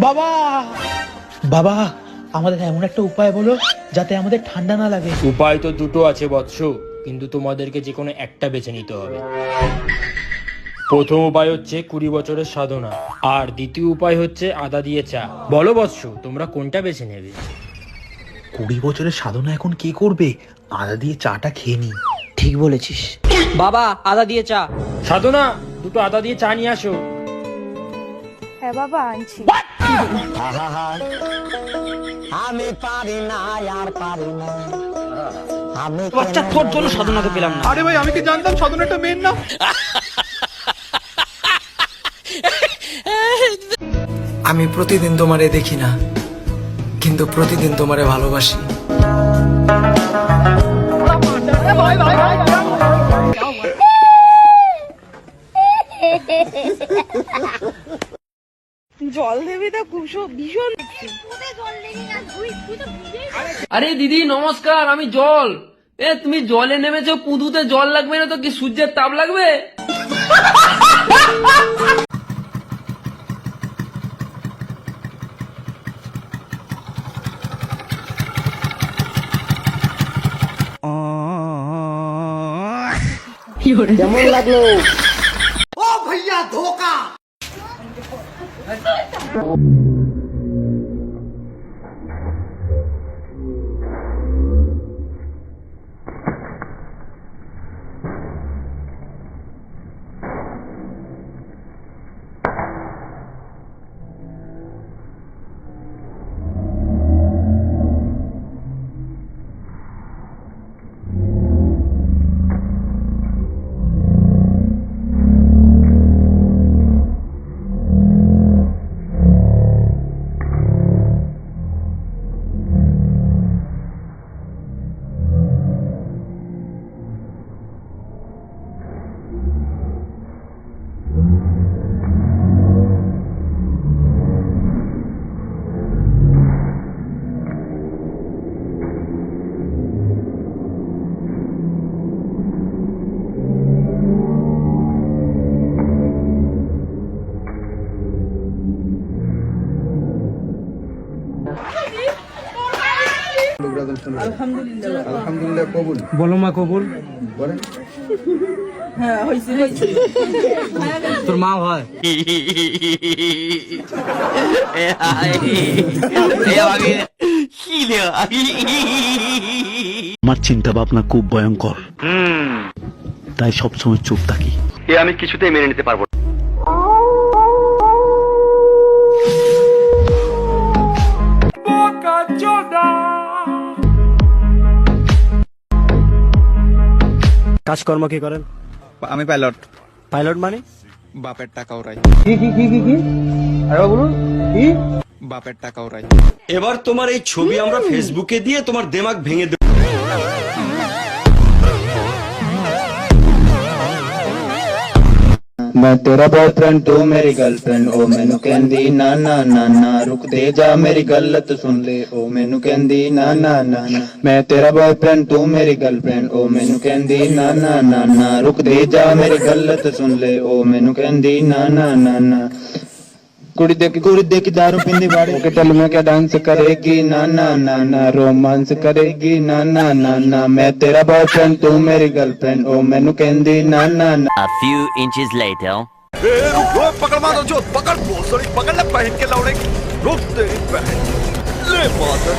বাবা বাবা, আমাদের এমন একটা উপায় বলো যাতে আমাদের ঠান্ডা না লাগে। উপায় তো দুটো আছে বৎস, কিন্তু তোমাদেরকে যে কোনো একটা বেছে নিতে হবে। প্রথম উপায় হচ্ছে 20 বছরের সাধনা, আর দ্বিতীয় উপায় হচ্ছে আদা দিয়ে চা। বলো বৎস, তোমরা কোনটা বেছে নেবে? 20 বছরের সাধনা এখন কি করবে? আদা দিয়ে চাটা খেয়ে নি। ঠিক বলেছিস বাবা, আদা দিয়ে চা। সাধনা, দুটো আদা দিয়ে চা নিয়ে আসো। হ্যাঁ বাবা, আনছি। আমি পারি না, আর পারি না। আমি বাচ্চা তোর জন্য সাধনাকে পেলাম না। আরে ভাই, আমি কি জানতাম সাধনাটা মেন না। আমি প্রতিদিন তোমারে দেখি না, কিন্তু প্রতিদিন তোমারে ভালোবাসি। জল দেবি তা খুব ভীষণ। আরে দিদি নমস্কার, আমি জল। তুমি জলে নেমেছো, পুঁদুতে জল লাগবে না তো কি সূর্যের তাপ লাগবে? কেমন লাগলো? আলহামদুলিল্লাহ কবুল। বলো মা কবুল। হ্যাঁ, হয়েছে। তোর মা হয়। আমার চিন্তা ভাবনা খুব ভয়ঙ্কর, তাই সবসময় চুপ থাকি। আমি কিছুতেই মেনে নিতে পারবো না। কাজকর্ম কি করেন? আমি পাইলট। পাইলট মানে? বাপের টাকা ওরাই। বাপের টাকা ওরাই। এবার তোমার এই ছবি আমরা ফেসবুকে দিয়ে তোমার দিমাগ ভেঙে দেব। मैं तेरा बॉयफ्रेंड तू मेरी गर्लफ्रेंड ओ मैनू कहंदी ना ना ना ना रुक दे जा मेरी गलत सुन ले ओ मैनू कहंदी ना ना ना ना मैं तेरा बॉयफ्रेंड तू मेरी गर्लफ्रेंड ओ मैनू कहंदी ना ना ना ना रुक दे जा मेरी गलत सुन ले ओ मैनू कहंदी ना ना ना ना कुड़ी देखी दारू पींदी बाड़ी के टल में क्या डांस करेगी ना ना ना ना रोमांस करेगी ना ना ना ना मैं तेरा बॉयफ्रेंड तू मेरी गर्लफ्रेंड ओ मैनू कहंदी ना ना ना। A few inches later. पकड़ मारो जो पकड़ बहुत सारी पकड़ ले पहन के लौड़े रुक तेरी बहन ले माता